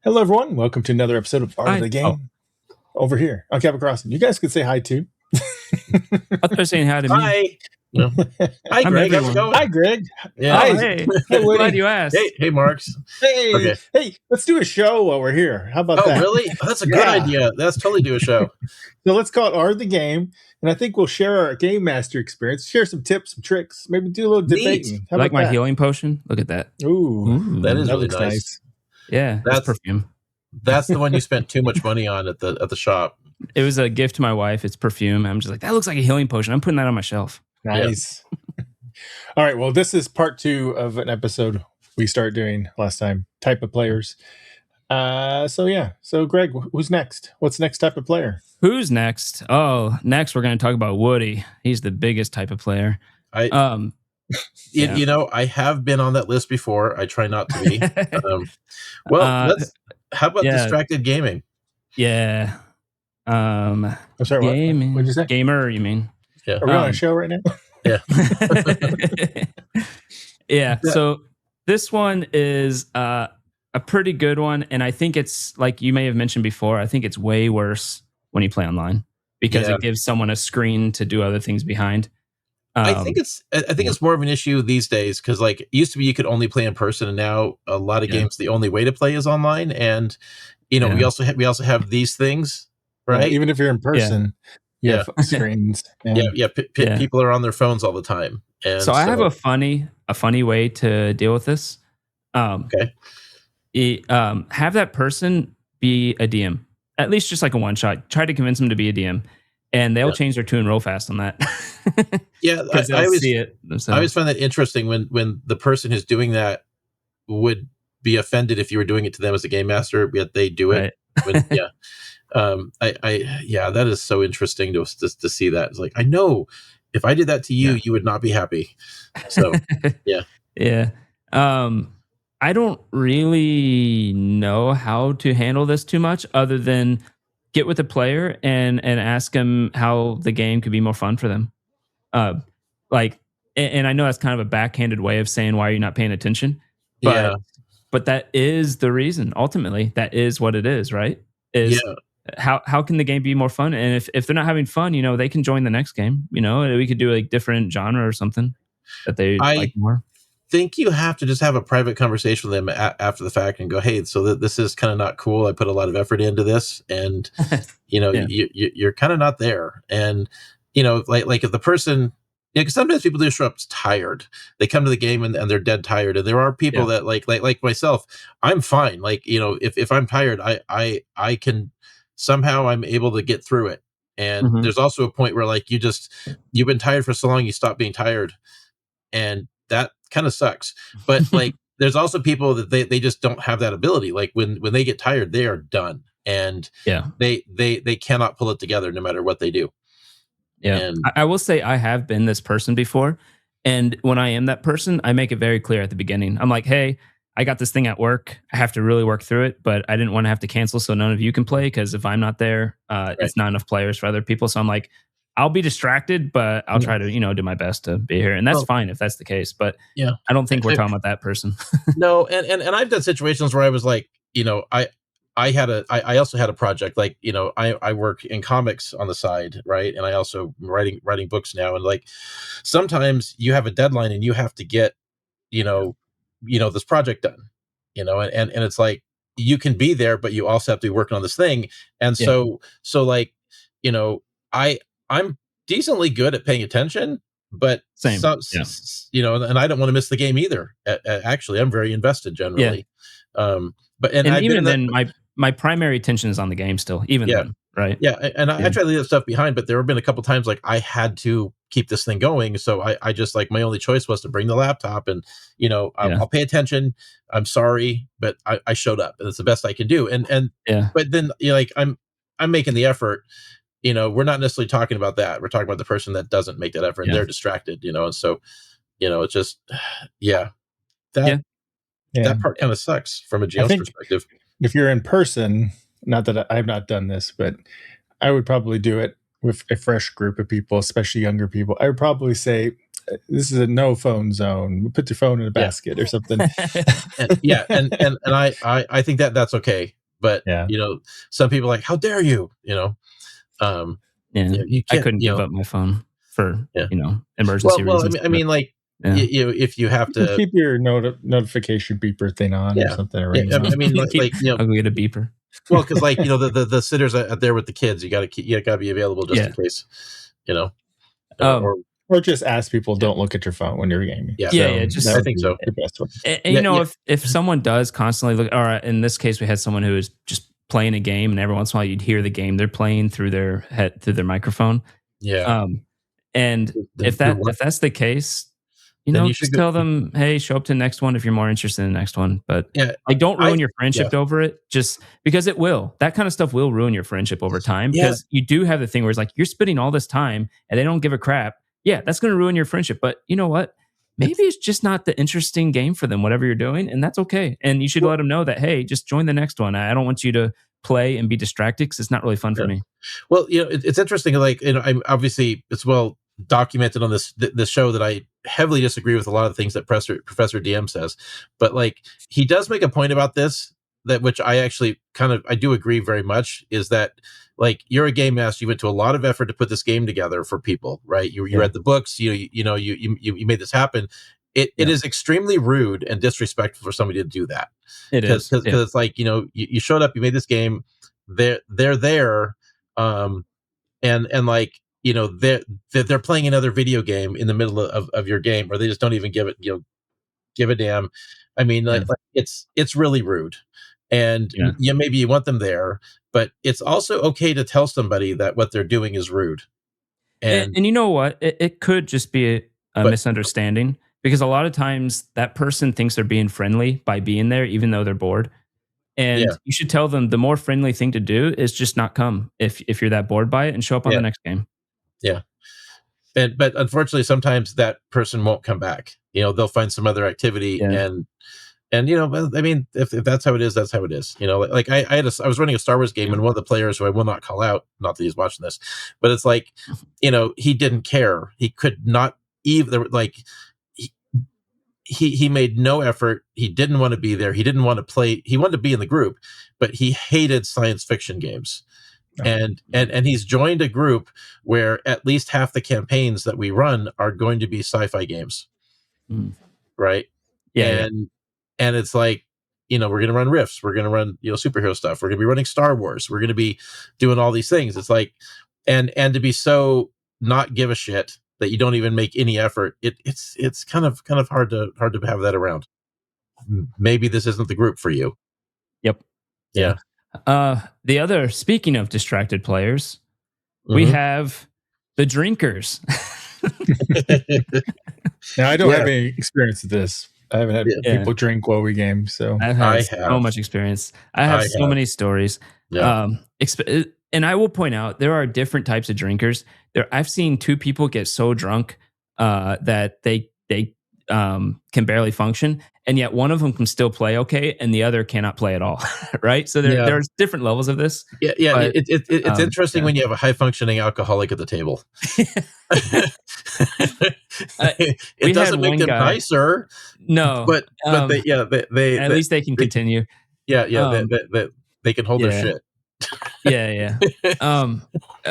Hello, everyone. Welcome to another episode of Art of the Game. Over here on Cabot Crossing. You guys could say hi, too. I thought you were saying hi to me. Hi. No. Hi, Greg. How's it going? Hi, Greg. Yeah. Hi. Oh, hey. Hey, Woody. Glad you asked. Hey, Marks. Hey. Okay. Hey, let's do a show while we're here. How about that? Oh, really? Oh, that's a good idea. Let's totally do a show. So let's call it Art of the Game. And I think we'll share our Game Master experience, share some tips, some tricks, maybe do a little debating. How like my healing potion? Look at that. Ooh, that is really nice. Yeah, that's perfume. That's the one you spent too much money on at the shop. It was a gift to my wife. It's perfume. I'm just like, that looks like a healing potion. I'm putting that on my shelf. Nice. Yeah. All right. Well, this is part 2 of an episode we started doing last time. Type of players. So Greg, who's next? What's next type of player? Who's next? Oh, next we're going to talk about Woody. He's the biggest type of player. You know, I have been on that list before. I try not to be. How about distracted gaming? Yeah. I'm sorry, what did you say? Gamer, you mean? Yeah. Are we on a show right now? Yeah. Yeah. So this one is a pretty good one. And I think it's, like you may have mentioned before, I think it's way worse when you play online because it gives someone a screen to do other things behind. I think it's more of an issue these days because, like, it used to be you could only play in person, and now a lot of games the only way to play is online. And you know, we also have these things, right? Well, even if you're in person, you have screens. People are on their phones all the time. And so I have a funny way to deal with this. Have that person be a DM, at least just like a one shot. Try to convince them to be a DM. And they'll change their tune real fast on that. I always see it. I always find that interesting when the person who's doing that would be offended if you were doing it to them as a game master, yet they do it. Right. That is so interesting to see that. It's like, I know if I did that to you, you would not be happy. So, yeah. I don't really know how to handle this too much other than get with the player and ask them how the game could be more fun for them. And I know that's kind of a backhanded way of saying, why are you not paying attention? But that is the reason. Ultimately, that is what it is, right? How can the game be more fun? And if they're not having fun, you know, they can join the next game. You know, we could do a different genre or something that they like more. Think you have to just have a private conversation with them after the fact and go, hey, so this is kind of not cool. I put a lot of effort into this, and you know, you're kind of not there. And you know, like if the person, because sometimes people do show up tired. They come to the game and they're dead tired. And there are people that like myself, I'm fine. Like, you know, if I'm tired, I can somehow I'm able to get through it. And there's also a point where like you've been tired for so long, you stop being tired, and that kind of sucks. But like there's also people that they just don't have that ability. Like when they get tired, they are done, and they cannot pull it together no matter what they do. And I will say I have been this person before, and when I am that person, I make it very clear at the beginning. I'm like, hey, I got this thing at work, I have to really work through it, but I didn't want to have to cancel so none of you can play, because if I'm not there, it's not enough players for other people. So I'm like, I'll be distracted, but I'll try to, you know, do my best to be here. And that's fine if that's the case. But I don't think we're talking about that person. No, and I've done situations where I was like, you know, I also had a project, like, you know, I work in comics on the side, right? And I also writing books now. And like sometimes you have a deadline and you have to get, you know, this project done, you know, and it's like you can be there, but you also have to be working on this thing. And so like, you know, I'm decently good at paying attention, but you know, and I don't want to miss the game either. Actually, I'm very invested generally. But even then, my primary attention is on the game still, even then, right? Yeah, and I try to leave that stuff behind, but there have been a couple times like I had to keep this thing going, so I just like my only choice was to bring the laptop, and you know, I'll pay attention. I'm sorry, but I showed up, and it's the best I can do. And but then you know, like I'm making the effort. You know, we're not necessarily talking about that. We're talking about the person that doesn't make that effort and they're distracted, you know? And so, you know, it's just, that part kind of sucks from a GL's perspective. If you're in person, not that I've not done this, but I would probably do it with a fresh group of people, especially younger people. I would probably say, this is a no phone zone. Put your phone in a basket or something. And I think that's okay. but Yeah. some people are like, how dare you? Um, Yeah. you I can't. couldn't give up my phone for, Yeah. emergency Well, reasons. I mean, like, Yeah. if you have You can to, keep your notification beeper thing on or yeah, something. Or yeah. ring I mean, like, I'll go get a beeper. well, because like the sitters out there with the kids, you got to be available just in Yeah. case, or, Um, or just ask people don't look at your phone when you're gaming. Yeah. So Yeah, that I would think be so. the best way. and Yeah, yeah. if someone does constantly look, all right, in this case, we had someone who was just playing a game, and every once in a while you'd hear the game they're playing through their head, through their microphone. Yeah. And Then if that's the case, then you should just go. tell them, hey, show up to the next one if you're more interested in the next one. But Yeah, like, don't ruin your yeah, friendship over it, just because it will. That kind of stuff will ruin your friendship over time, yeah. because you do have the thing where it's like you're spending all this time and they don't give a crap. Yeah, that's going to ruin your friendship. But you know what? Maybe it's just not the interesting game for them, whatever you're doing, and that's okay. And you should let them know that, hey, just join the next one. I don't want you to play and be distracted because it's not really fun for me. Well, it's interesting. Like, I'm obviously it's well documented on this show that I heavily disagree with a lot of things that Professor DM says, but like he does make a point about this, that which I actually I do agree very much, is that like you're a game master, you went to a lot of effort to put this game together for people, right? You read the books, you made this happen. It is extremely rude and disrespectful for somebody to do that. It is. Because it's like, you showed up, you made this game, they're there, and like, they're playing another video game in the middle of your game, or they just don't even give a damn. I mean, like it's really rude, and maybe you want them there, but it's also okay to tell somebody that what they're doing is rude. And you know what? It could just be a But misunderstanding, because a lot of times that person thinks they're being friendly by being there, even though they're bored. And yeah, you should tell them the more friendly thing to do is just not come if you're that bored by it, and show up on yeah, the next game. yeah. But unfortunately, sometimes that person won't come back. They'll find some other activity, Yeah. and well, I mean, if that's how it is, that's how it is. Like I was running a Star Wars game, and one of the players, who I will not call out, not that he's watching this, but it's like, he didn't care. He could not even, like, he made no effort. He didn't want to be there. He didn't want to play. He wanted to be in the group, but he hated science fiction games. And he's joined a group where at least half the campaigns that we run are going to be sci-fi games. Mm. Right. Yeah. And it's like, we're going to run riffs. We're going to run, superhero stuff. We're going to be running Star Wars. We're going to be doing all these things. It's like, and to be so not give a shit that you don't even make any effort. It's kind of hard to have that around. Maybe this isn't the group for you. Yep. Yeah. The other, speaking of distracted players, we have the drinkers. Now, I don't have any experience with this. I haven't had people drink while we game, so I've had so much experience. I have so many stories. Yeah. And I will point out, there are different types of drinkers. I've seen two people get so drunk that they can barely function, and yet one of them can still play okay, and the other cannot play at all. Right? So there's different levels of this. Yeah. But, it's interesting when you have a high functioning alcoholic at the table. It doesn't make them nicer. No, but they at least they can continue. Yeah. They can hold their shit. Yeah.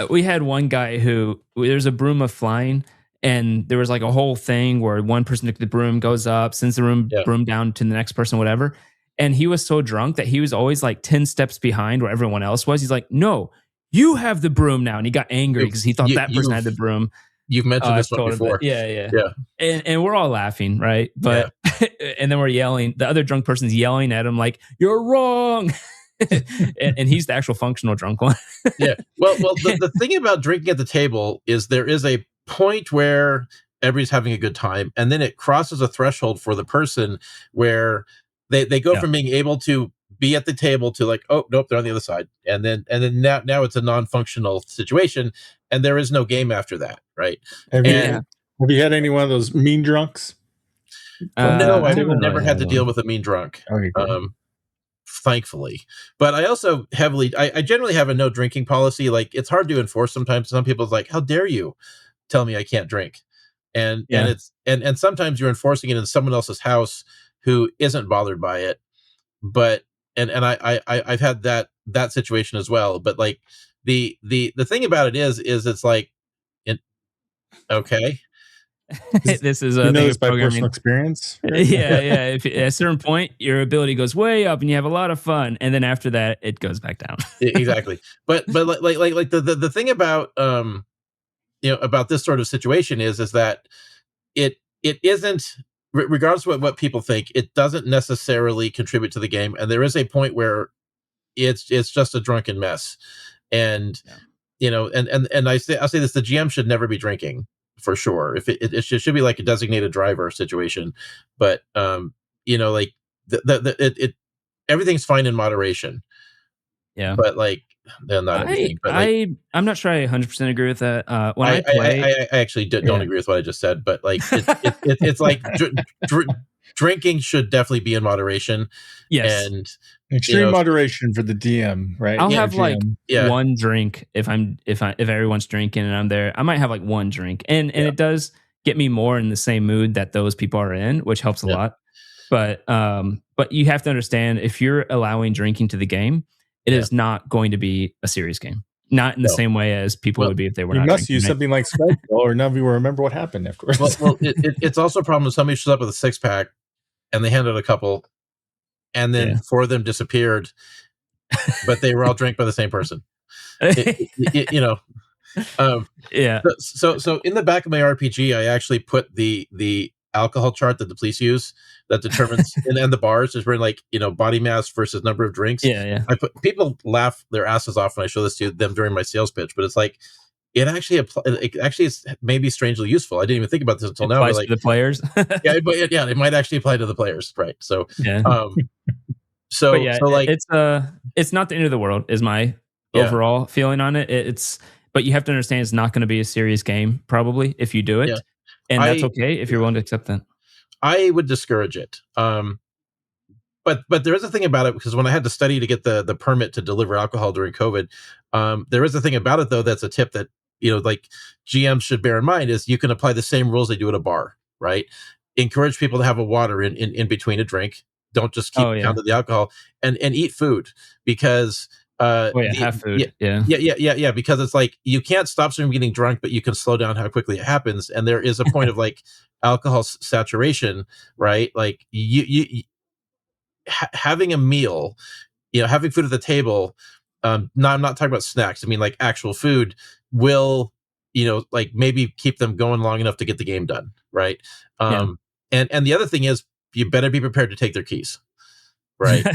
We had one guy who, there's a broom of flying, and there was like a whole thing where one person took the broom, goes up, sends the broom down to the next person, whatever. And he was so drunk that he was always like 10 steps behind where everyone else was. He's like, no, you have the broom now. And he got angry because he thought that person had the broom. You've mentioned this one before. Yeah. And we're all laughing, right? But and then we're yelling. The other drunk person's yelling at him like, "You're wrong." and he's the actual functional drunk one. Yeah. Well, the thing about drinking at the table is there is a point where everybody's having a good time, and then it crosses a threshold for the person where they go from being able to be at the table to like, oh nope, they're on the other side, and then now it's a non-functional situation, and there is no game after that, right? Have you had any one of those mean drunks? No, I've never had to deal with a mean drunk. Okay, thankfully. But I also I generally have a no drinking policy. Like, it's hard to enforce sometimes. Some people's like, how dare you tell me I can't drink? And it's sometimes you're enforcing it in someone else's house who isn't bothered by it. But I've had that situation as well. But like the thing about it is it's like, it, okay, This is You a know thing this of by personal programming. experience, right? Yeah, yeah. If at a certain point your ability goes way up and you have a lot of fun, and then after that it goes back down. exactly. But like the thing about about this sort of situation is that it isn't, regardless of what people think, it doesn't necessarily contribute to the game, and there is a point where it's just a drunken mess. And Yeah. and I'll say this: the GM should never be drinking, for sure. If it should be like a designated driver situation. But like it everything's fine in moderation. Yeah. But like, not everything, but like, I'm not sure I 100% agree with that. When I play, I actually don't yeah. agree with what I just said. But like, it's like drinking should definitely be in moderation. Yes. And you Extreme know moderation for the DM, right? I'll Yeah, have like GM. yeah, one drink if everyone's drinking and I'm there. I might have like one drink, and yeah, it does get me more in the same mood that those people are in, which helps a yeah. lot. But you have to understand, if you're allowing drinking to the game, it Yeah. is not going to be a serious game. Not in the No. same way as people Well, would be if they were You not must drinking. use Right? something like Spell, or none of you will remember what happened afterwards. well, it's also a problem when somebody shows up with a 6-pack and they hand out a couple, and then Yeah. 4 of them disappeared, but they were all drank by the same person. Um, Yeah. so in the back of my RPG, I actually put the alcohol chart that the police use that determines, and the bars is where, like, body mass versus number of drinks. Yeah. Yeah. I put People laugh their asses off when I show this to them during my sales pitch, but it's like, it actually is maybe strangely useful. I didn't even think about this until It now, but applies like, to the players. yeah, it might actually apply to the players, right? So, Yeah. um, But yeah, like, it's not the end of the world is my yeah, overall feeling on it. It's But you have to understand it's not going to be a serious game probably if you do yeah, it, and that's I okay if you're yeah, willing to accept that. I would discourage it. But there is a thing about it, because when I had to study to get the permit to deliver alcohol during COVID, there is a thing about it, though, that's a tip that, like, GMs should bear in mind, is you can apply the same rules they do at a bar, right? Encourage people to have a water in between a drink. Don't just Oh keep yeah. count of the alcohol, and eat food, because Oh yeah, the have food. Yeah. yeah, because it's like, you can't stop someone from getting drunk, but you can slow down how quickly it happens. And there is a point of, like, alcohol saturation, right? Like, having a meal, having food at the table. No, I'm not talking about snacks. I mean, like, actual food will, like, maybe keep them going long enough to get the game done, right? Yeah. And the other thing is, you better be prepared to take their keys, right?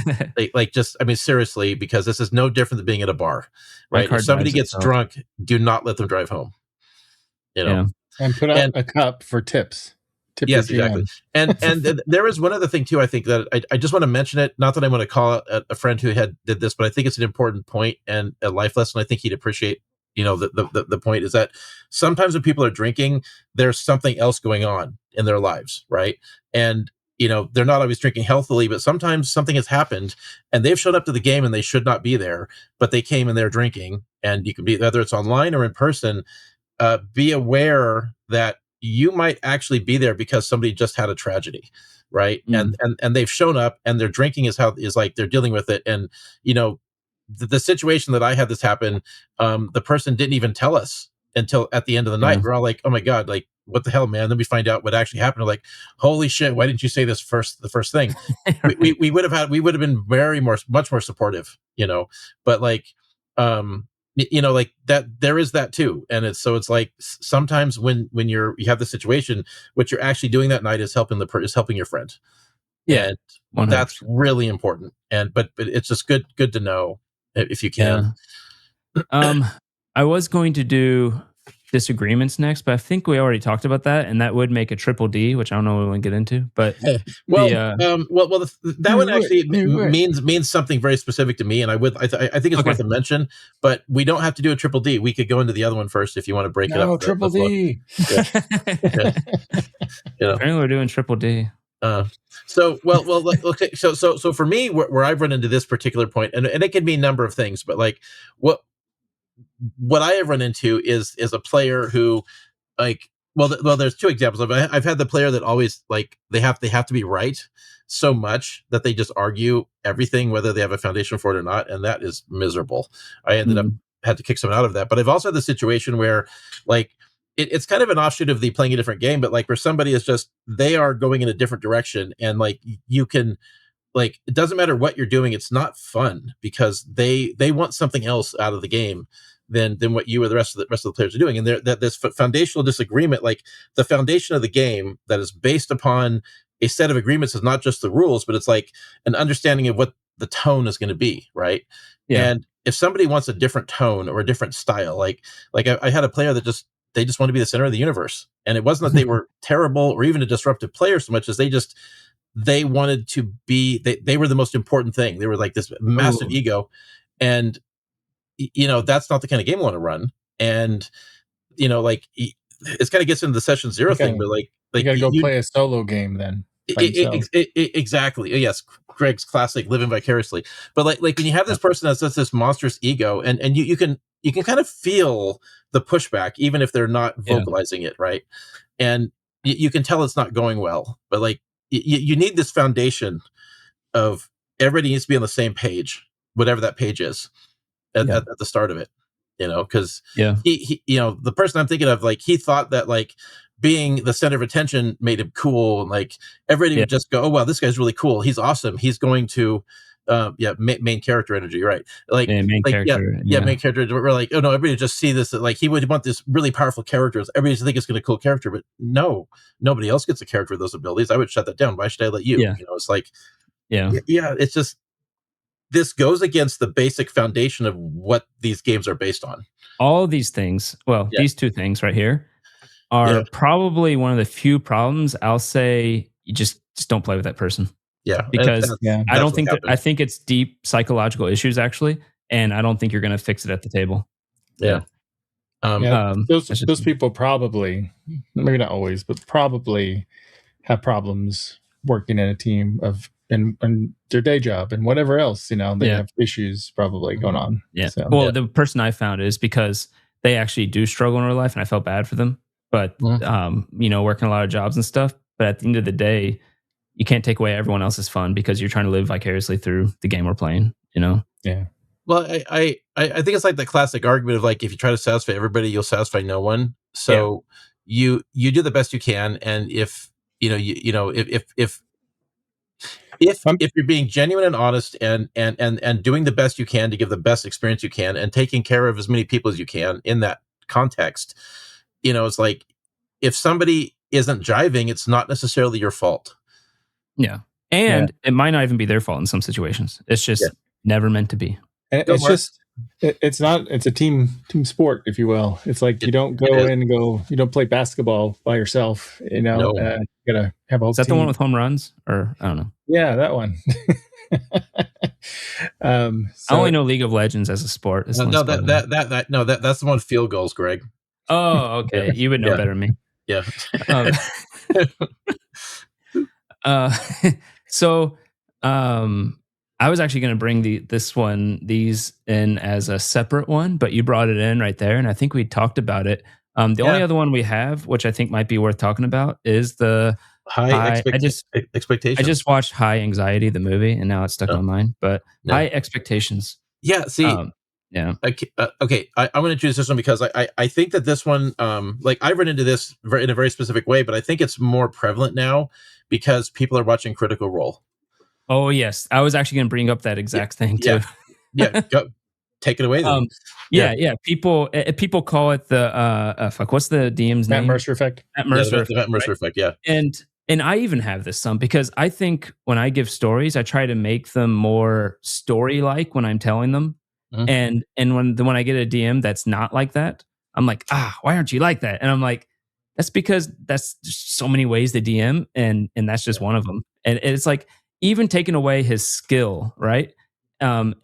Like, just, I mean, seriously, because this is no different than being at a bar, My right? If car somebody drives gets itself. drunk, do not let them drive home. You know, Yeah. And put out and a cup for tips. Tip your Yes, exactly. GM. And there is one other thing too. I think that I just want to mention it. Not that I want to call out a friend who did this, but I think it's an important point and a life lesson. I think he'd appreciate. The point is that sometimes when people are drinking, there's something else going on in their lives, right? And they're not always drinking healthily, but sometimes something has happened, and they've showed up to the game and they should not be there, but they came and they're drinking. And you can be, whether it's online or in person, be aware that you might actually be there because somebody just had a tragedy, right? Mm. And they've shown up, and their drinking is like, they're dealing with it. And the situation that I had this happen, the person didn't even tell us until at the end of the night. Yeah. We're all like, oh my god, like, what the hell, man? Then we find out what actually happened. We're like, holy shit, why didn't you say this the first thing? Right. We would have been much more supportive, but like, like that, there is that too. And it's like, sometimes when you have the situation, what you're actually doing that night is helping your friend. Yeah. And that's 100%. really important. And but it's just good to know, if you can. Yeah. Um, I was going to do disagreements next, but I think we already talked about that, and that would make a triple D, which I don't know what we want to get into. But Well, the that one actually Wait. means something very specific to me, and I think it's Okay. worth a mention. But we don't have to do a triple D. We could go into the other one first if you want to break it up. No, triple The flow. D. Yeah, yeah, Apparently, we're doing triple D. Uh, okay. So for me, where I've run into this particular point, and it can mean a number of things, but like, what I have run into is a player who, like, well, there's two examples of it. I've had the player that always like they have to be right so much that they just argue everything, whether they have a foundation for it or not, and that is miserable. I ended up Mm. had to kick someone out of that. But I've also had the situation where like it's kind of an offshoot of the playing a different game, but like where somebody is just they are going in a different direction, and like you can like it doesn't matter what you're doing, it's not fun because they want something else out of the game than what you or the rest of the players are doing, and there that this foundational disagreement, like the foundation of the game that is based upon a set of agreements is not just the rules, but it's like an understanding of what the tone is going to be, right? Yeah. And if somebody wants a different tone or a different style, like I had a player that they just want to be the center of the universe, and it wasn't that they were terrible or even a disruptive player so much as they wanted to be they were the most important thing. They were like this massive Ooh. ego, and that's not the kind of game I want to run. And like it's kind of gets into the session zero thing, but You got to go play a solo game then by yourself. exactly. Yes, Greg's classic living vicariously. But like when you have this person that's just this monstrous ego, and you can kind of feel the pushback even if they're not Yeah. vocalizing it, right? And you can tell it's not going well. But like you need this foundation of everybody needs to be on the same page, whatever that page is Yeah. at the start of it, because Yeah. he the person I'm thinking of, like he thought that like being the center of attention made him cool, and like everybody Yeah. would just go, oh wow, this guy's really cool, he's awesome, he's going to main character energy, right? Like Yeah, main character. main character. We're like, oh no, everybody just see this, like he would want this really powerful character, everybody think it's going to cool character, but no, nobody else gets a character with those abilities. I would shut that down. Why should I let you? Yeah. It's like Yeah. yeah, it's just this goes against the basic foundation of what these games are based on. All these things, well, Yeah. these two things right here are Yeah. probably one of the few problems I'll say you just don't play with that person. Yeah, Because Yeah. I don't think what that I think it's deep psychological issues actually, and I don't think you're going to fix it at the table. Yeah. Yeah, that's those just- people probably, maybe not always, but probably have problems working in a team and their day job and whatever else. They Yeah. have issues probably going on. Yeah. So, Well, the person I found is because they actually do struggle in real life, and I felt bad for them. But working a lot of jobs and stuff. But at the end of the day, you can't take away everyone else's fun because you're trying to live vicariously through the game we're playing. yeah. Well, I think it's like the classic argument of like if you try to satisfy everybody, you'll satisfy no one. So you do the best you can, and if if you're being genuine and honest and doing the best you can to give the best experience you can and taking care of as many people as you can in that context, it's like if somebody isn't jiving, it's not necessarily your fault. Yeah. And it might not even be their fault in some situations. It's just never meant to be. And Go it's for it. just it's a team sport, if you will. It's like you don't go is. in and you don't play basketball by yourself. No. You gotta have a whole Is that team. the one with home runs? Or I don't know. Yeah, that one. I only know League of Legends as a sport. It's the No, one sport. that's the one with field goals, Greg. Oh, okay. You would know Yeah. better than me. Yeah. So I was actually going to bring these in as a separate one, but you brought it in right there, and I think we talked about it. The only other one we have, which I think might be worth talking about, is the expectations. I just watched High Anxiety, the movie, and now it's stuck on mine. But High Expectations. Yeah. See. Yeah. Okay. I'm going to choose this one because I think that this one, like I've run into this in a very specific way, but I think it's more prevalent now because people are watching Critical Role. Oh yes, I was actually going to bring up that exact thing too. Yeah, go take it away then. Yeah. People call it the what's the DM's name? Matt Mercer effect. Matt Mercer effect. The Matt Mercer effect. Yeah. And I even have this some because I think when I give stories, I try to make them more story-like when I'm telling them. Mm-hmm. And when I get a DM that's not like that, I'm like, why aren't you like that? And I'm like, that's because that's just so many ways to DM, and that's just one of them. And it's like even taking away his skill, right? And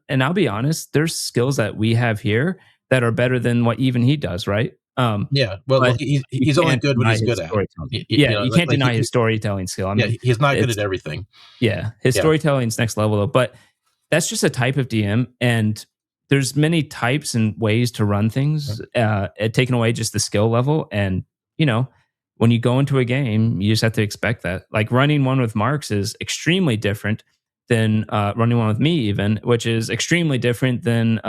I'll be honest, there's skills that we have here that are better than what even he does, right? Well, he's only good what he's good at. You can't deny his storytelling skill. I mean, he's not good at everything. Yeah, his storytelling's next level though. But that's just a type of DM, and there's many types and ways to run things. Taking away just the skill level, and when you go into a game, you just have to expect that. Like running one with Marks is extremely different than running one with me, even, which is extremely different than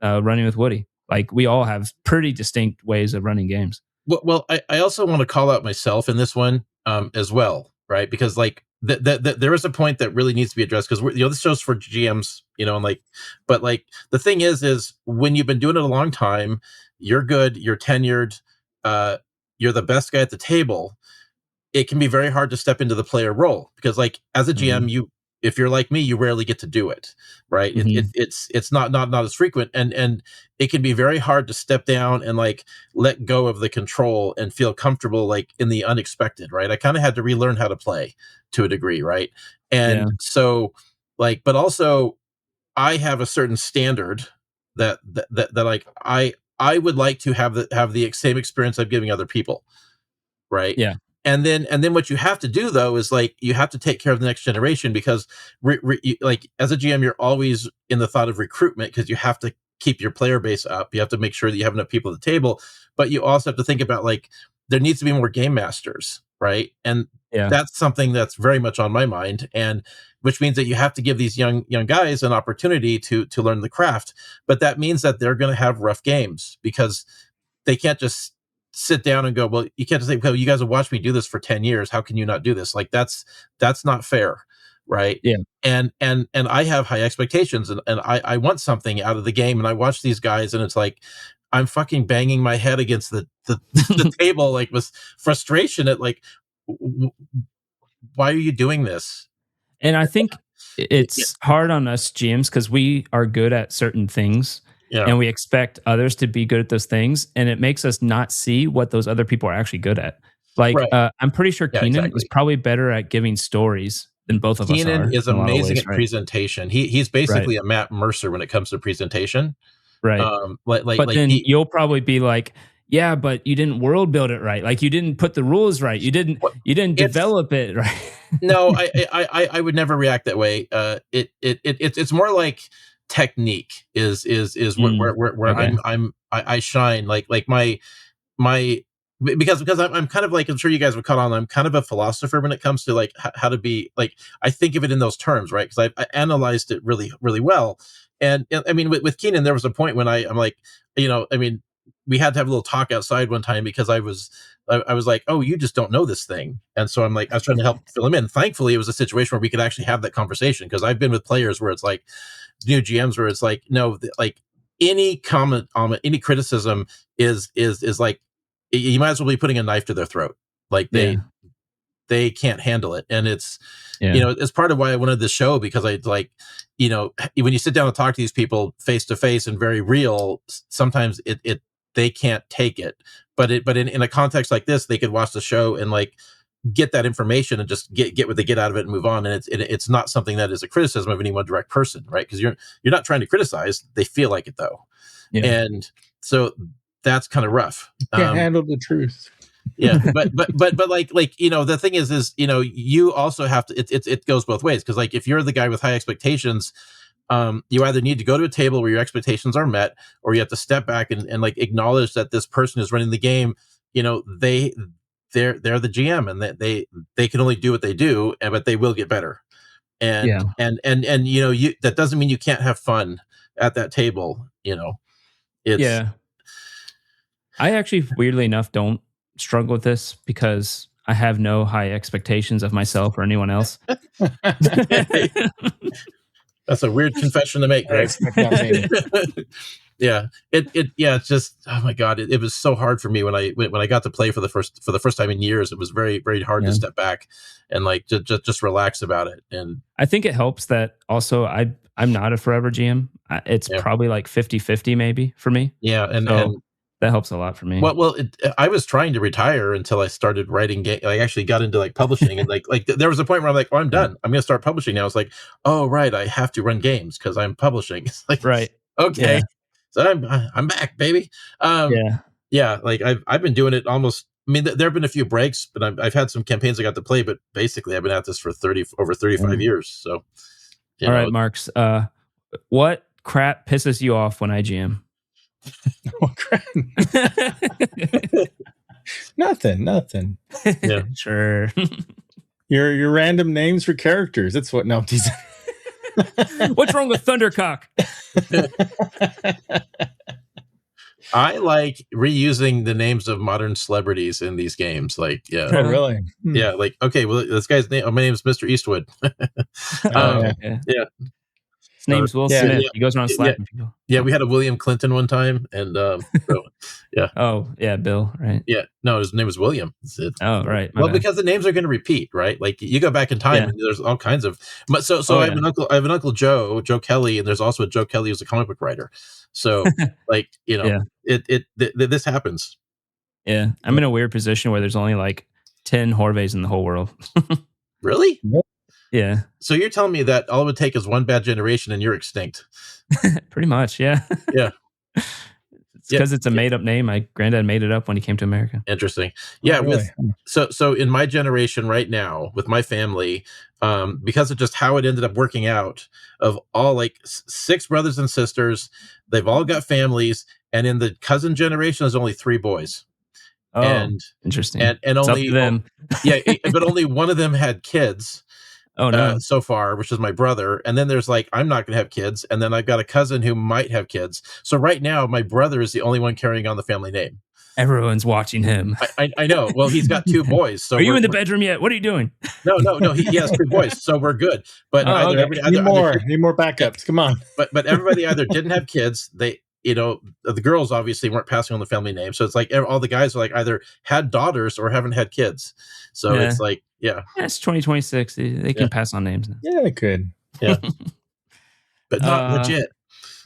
running with Woody. Like we all have pretty distinct ways of running games. Well, I also want to call out myself in this one as well, right? Because like there is a point that really needs to be addressed because this show's for GMs, and like, but like the thing is when you've been doing it a long time, you're good, you're tenured, you're the best guy at the table. It can be very hard to step into the player role because like as a GM, if you're like me, you rarely get to do it, right? It's not as frequent, and it can be very hard to step down and like let go of the control and feel comfortable like in the unexpected, right? I kind of had to relearn how to play to a degree, right? And so like, but also I have a certain standard that like I would like to have the same experience I'm giving other people, right? Yeah. And then what you have to do though is like you have to take care of the next generation because like as a GM you're always in the thought of recruitment because you have to keep your player base up. You have to make sure that you have enough people at the table, but you also have to think about like there needs to be more game masters, right? And that's something that's very much on my mind, and which means that you have to give these young guys an opportunity to learn the craft. But that means that they're going to have rough games because they can't just sit down and go, well, you can't just say, well, you guys have watched me do this for 10 years. How can you not do this? Like that's not fair. Right. Yeah. And I have high expectations and I want something out of the game. And I watch these guys and it's like, I'm fucking banging my head against the table, like with frustration at like, why are you doing this? And I think it's hard on us GMs because we are good at certain things. And we expect others to be good at those things, and it makes us not see what those other people are actually good at. Like, I'm pretty sure Keenan is probably better at giving stories than both of us are. Keenan is in a lot of amazing ways, at right? presentation. He's basically a Matt Mercer when it comes to presentation. Right. But then you'll probably be like, yeah, but you didn't world build it right. Like you didn't put the rules right. You didn't develop it right. No, I would never react that way. It's more like technique is where I shine like my because I'm kind of like I'm sure you guys have caught on. I'm kind of a philosopher when it comes to like how to be like I think of it in those terms, right? Because I analyzed it really well. And I mean with Keenan, there was a point when I'm like, I mean, we had to have a little talk outside one time because I was like, oh, you just don't know this thing. And so I'm like, I was trying to help fill him in. Thankfully, it was a situation where we could actually have that conversation because I've been with players where it's like new GMs where it's like, no, like any comment on it, any criticism is like, you might as well be putting a knife to their throat. Like they can't handle it. And it's, it's part of why I wanted this show because I like, when you sit down and talk to these people face to face and very real, sometimes they can't take it. But in a context like this, they could watch the show and like get that information and just get what they get out of it and move on. And it's not something that is a criticism of any one direct person, right? Because you're not trying to criticize. They feel like it though. Yeah. And so that's kind of rough. Can't handle the truth. Yeah, but like the thing is you also have to it goes both ways because like if you're the guy with high expectations, you either need to go to a table where your expectations are met, or you have to step back and like acknowledge that this person is running the game. They're the GM and they can only do what they do, but they will get better. And you that doesn't mean you can't have fun at that table. It's I actually weirdly enough don't struggle with this because I have no high expectations of myself or anyone else. That's a weird confession to make, Greg. It's just, oh my God, it was so hard for me when I got to play for the first time in years. It was very, very hard to step back and like just relax about it. And I think it helps that also I'm not a forever GM. It's probably like 50-50 maybe for me. Yeah, and that helps a lot for me. Well, I was trying to retire until I started writing I actually got into like publishing and like there was a point where I'm like, oh, I'm done. I'm going to start publishing now. It's like, oh, right. I have to run games because I'm publishing. It's like, right. Okay. Yeah. So I'm back, baby. Like I've been doing it almost. I mean, there have been a few breaks, but I've had some campaigns I got to play. But basically, I've been at this for over 35 years. So, all right, Marks. What crap pisses you off when I GM? Oh, crap. Nothing. Yeah. Sure. Your random names for characters. That's what. No, I'm teasing. What's wrong with Thundercock? I like reusing the names of modern celebrities in these games. Like, yeah, Oh, really? yeah. Like, okay, well, this guy's name. Oh, my name is Mr. Eastwood. Oh, yeah. Yeah. His name's Will Yeah. Smith. Yeah. He goes around Yeah. slapping people. Yeah, we had a William Clinton one time, and so yeah, Oh, yeah, Bill, right? yeah. No, his name was William. Oh, right. my Well, bad. because the names are going to repeat, right? Like you go back in time, Yeah. and there's all kinds of. But so Oh, I have yeah. an uncle. I have an uncle Joe Kelly, and there's also a Joe Kelly who's a comic book writer. So, like Yeah. this happens. Yeah. I'm in a weird position where there's only like 10 Horvays in the whole world. Really? Yeah. So you're telling me that all it would take is one bad generation, and you're extinct? Pretty much. Yeah. Yeah. It's because it's a made up name. My granddad made it up when he came to America. Interesting. Yeah. Really? So in my generation right now with my family, because of just how it ended up working out, of all like 6 brothers and sisters, they've all got families, and in the cousin generation, there's only 3 boys. Oh, and interesting. and It's up only to them. yeah, but only one of them had kids. Oh, no. So far, which is my brother, and then there's like I'm not going to have kids, and then I've got a cousin who might have kids. So right now, my brother is the only one carrying on the family name. Everyone's watching him. I know. Well, he's got 2 boys. So are you in the bedroom yet? What are you doing? No. He has 2 boys, so we're good. But Need more backups. Come on. But everybody either didn't have kids. They the girls obviously weren't passing on the family name, so it's like all the guys are like either had daughters or haven't had kids. So it's like it's 2026. They can pass on names now. Yeah, they could. Yeah, but not legit.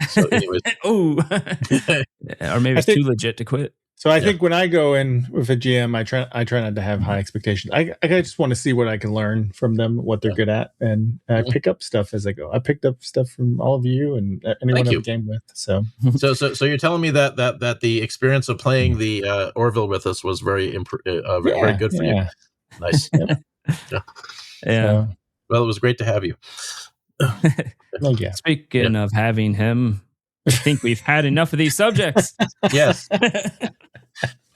So, anyways, or maybe it's too legit to quit. So I think when I go in with a GM, I try not to have high expectations. I just want to see what I can learn from them, what they're good at, and I pick up stuff as I go. I picked up stuff from all of you and anyone I've game with. So you're telling me that the experience of playing the Orville with us was very very good for you. Nice. Yeah. Well, it was great to have you. Speaking of having him, I think we've had enough of these subjects. Yes.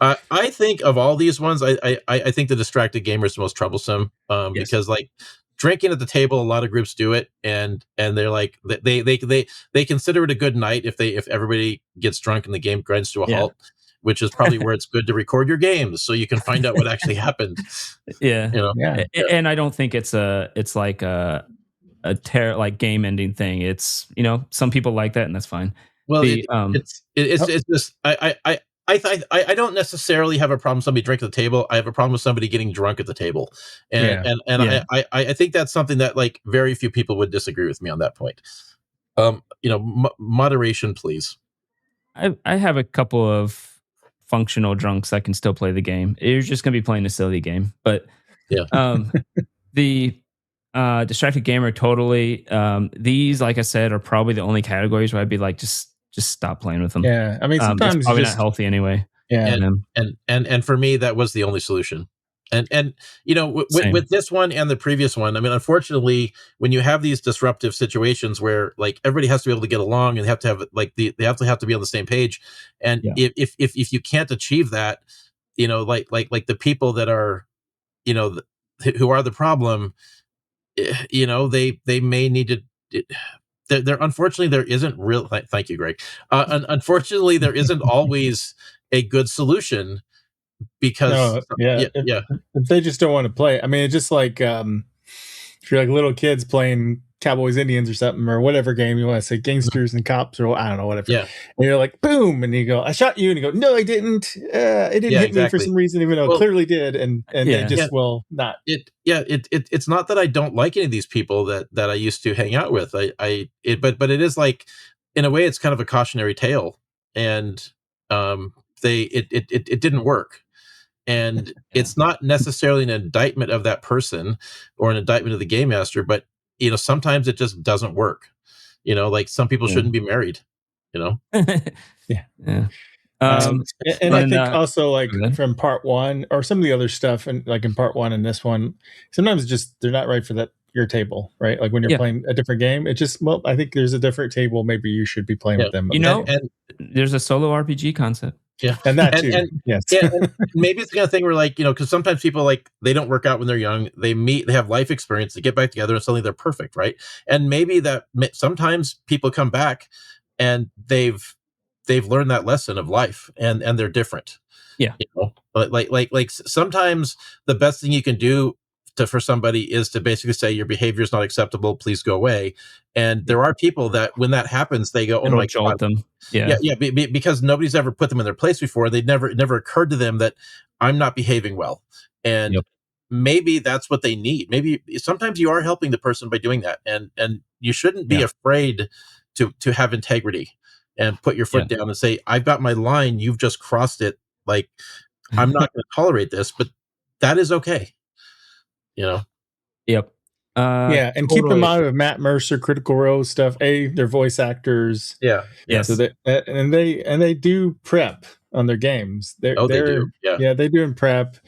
I think of all these ones, I think the distracted gamer is the most troublesome because like drinking at the table, a lot of groups do it, and they're like they consider it a good night if everybody gets drunk and the game grinds to a halt, which is probably where it's good to record your games so you can find out what actually happened. And I don't think it's like a game ending thing. It's some people like that, and that's fine. Well, it's just I don't necessarily have a problem with somebody drinking at the table. I have a problem with somebody getting drunk at the table, and I think that's something that like very few people would disagree with me on that point. Moderation, please. I have a couple of functional drunks that can still play the game. You're just gonna be playing a silly game, but the distracted gamer totally. These, like I said, are probably the only categories where I'd be like, just stop playing with them. Yeah, I mean, sometimes it's probably not healthy anyway. Yeah, and for me, that was the only solution. And with this one and the previous one, I mean, unfortunately, when you have these disruptive situations where like everybody has to be able to get along and have to have like they have to be on the same page, and if you can't achieve that, like the people that are, who are the problem, they may need to. There unfortunately there isn't real. Thank you, Greg. Unfortunately, there isn't always a good solution because if they just don't want to play. I mean, it's just like if you're like little kids playing Cowboys Indians or something or whatever game you want to say, gangsters and cops or I don't know, whatever. Yeah, and you're like boom, and you go, I shot you, and you go, no, I didn't. It didn't hit me for some reason, even though it clearly did, and they just will not. It's not that I don't like any of these people that I used to hang out with. But it is like in a way it's kind of a cautionary tale, and it didn't work. And it's not necessarily an indictment of that person or an indictment of the game master, but sometimes it just doesn't work. Like some people shouldn't be married. And I think also like from part one or some of the other stuff, and like in part one and this one, sometimes just they're not right for your table, right? Like when you're playing a different game, it just I think there's a different table. Maybe you should be playing with them. And there's a solo RPG concept. Yeah, and that too. Yes. and maybe it's the kind of thing where, like, because sometimes people, like, they don't work out when they're young. They have life experience, they get back together, and suddenly they're perfect, right? And maybe sometimes people come back and they've learned that lesson of life, and they're different. Yeah. But like sometimes the best thing you can do for somebody is to basically say your behavior is not acceptable, please go away. And there are people that when that happens, they go, oh It'll my jolt God. them. Yeah. Because nobody's ever put them in their place before. It never occurred to them that I'm not behaving well. And maybe that's what they need. Maybe sometimes you are helping the person by doing that. And you shouldn't be afraid to have integrity and put your foot down and say, I've got my line, you've just crossed it. Like, I'm not going to tolerate this, but that is okay. Yep. Yeah, and keep in mind with Matt Mercer, Critical Role stuff. They're voice actors. Yeah. Yes. So they do prep on their games. They do. Yeah, they do in prep.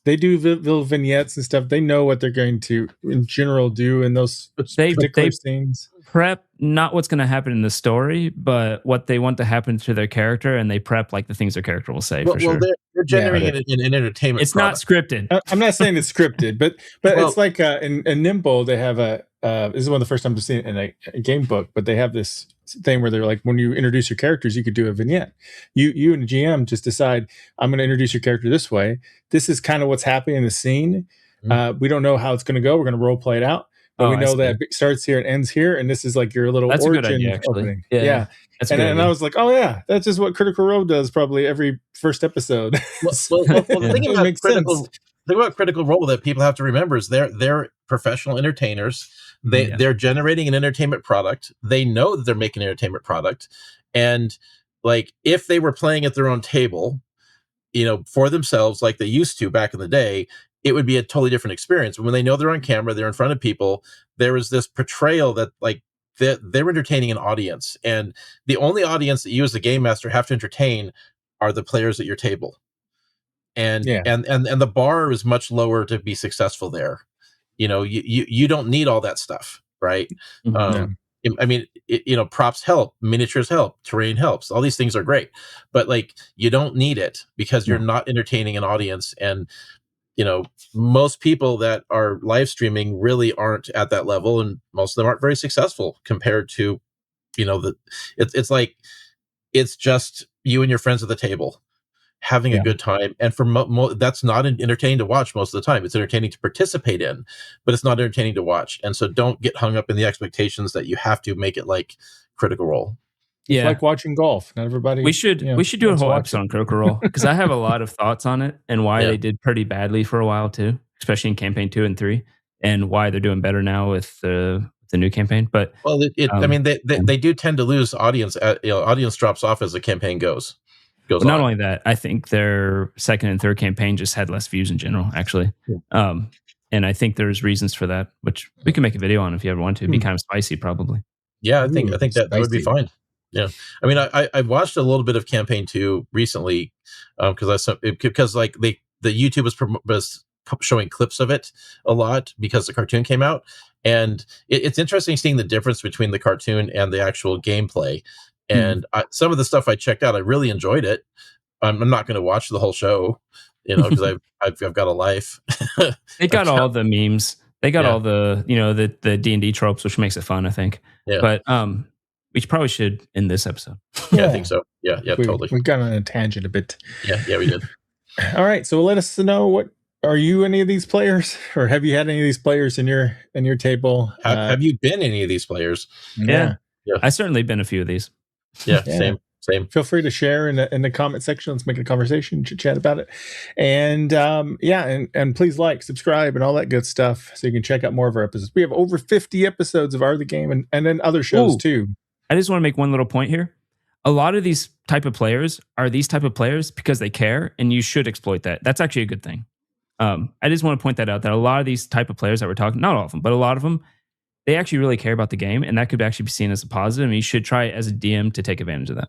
They do little vignettes and stuff. They know what they're going to, in general, do in those particular scenes. Prep not what's going to happen in the story, but what they want to happen to their character, and they prep like the things their character will say. For sure, they're generating an entertainment. It's product. Not scripted. I'm not saying it's scripted, but it's like in Nimble they have a. This is one of the first times I've seen it in a game book, but they have this thing where they're like, when you introduce your characters, you could do a vignette. You and the GM just decide, I'm going to introduce your character this way. This is kind of what's happening in the scene. We don't know how it's going to go. We're going to role play it out. But we know that it starts here and ends here, and this is like your little origin a good idea, opening. Yeah. And I was like, oh yeah, that's just what Critical Role does probably every first episode. The thing about Critical Role that people have to remember is they're professional entertainers. They're generating an entertainment product. They know that they're making an entertainment product, and like if they were playing at their own table, for themselves like they used to back in the day, it would be a totally different experience. When they know they're on camera, they're in front of people, there is this portrayal that like they're entertaining an audience, and the only audience that you as the game master have to entertain are the players at your table. And and the bar is much lower to be successful there. You don't need all that stuff, right? I mean, props help, miniatures help, terrain helps. All these things are great, but like you don't need it because you're not entertaining an audience. And most people that are live streaming really aren't at that level, and most of them aren't very successful compared to, it's like it's just you and your friends at the table having a good time. And for that's not entertaining to watch most of the time. It's entertaining to participate in, but it's not entertaining to watch. And so don't get hung up in the expectations that you have to make it like Critical Role. It's like watching golf. Not everybody. We should do a whole episode on Critical Role because I have a lot of thoughts on it and why they did pretty badly for a while too, especially in campaign 2 and 3, and why they're doing better now with the new campaign. But I mean, they do tend to lose audience. Audience drops off as the campaign goes. But not only that, I think their second and third campaign just had less views in general, actually. And I think there's reasons for that, which we can make a video on if you ever want to. It'd be kind of spicy, probably. Yeah, I think that would be fine. Yeah, I mean, I watched a little bit of campaign 2 recently because like the YouTube was showing clips of it a lot because the cartoon came out, and it's interesting seeing the difference between the cartoon and the actual gameplay. And some of the stuff I checked out, I really enjoyed it. I'm not going to watch the whole show, because I've got a life. They got all the memes. They got all the the D&D tropes, which makes it fun, I think. Yeah. But we probably should end this episode. Yeah, I think so. Yeah, totally. We got on a tangent a bit. Yeah, we did. All right, so let us know what. Are you any of these players, or have you had any of these players in your table? Have you been any of these players? Yeah. I certainly been a few of these. Yeah, same. Feel free to share in the comment section. Let's make a conversation, chat about it. And and please like, subscribe, and all that good stuff so you can check out more of our episodes. We have over 50 episodes of Are the Game and then other shows too. I just want to make one little point here. A lot of these type of players are these type of players because they care, and you should exploit that. That's actually a good thing. I just want to point that out, that a lot of these type of players that we're talking, not all of them, but a lot of them, they actually really care about the game, and that could actually be seen as a positive. And you should try as a DM to take advantage of that.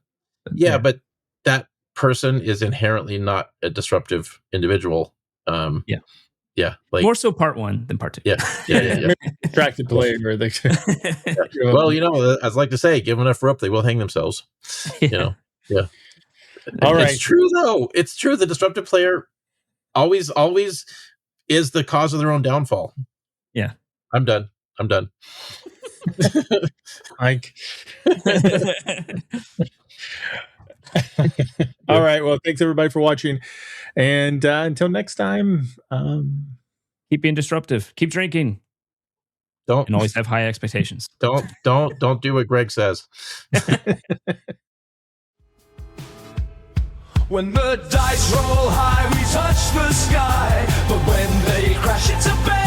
But that person is inherently not a disruptive individual. Like more so part 1 than part 2. Yeah. Attracted player. Well, as I like to say, give them enough rope, they will hang themselves. Yeah. All right. It's true though. It's true. The disruptive player always is the cause of their own downfall. Yeah. I'm done. Mike. All right. Well, thanks everybody for watching. And until next time, keep being disruptive. Keep drinking. And always have high expectations. Don't do what Greg says. When the dice roll high, we touch the sky. But when they crash, it's a bang.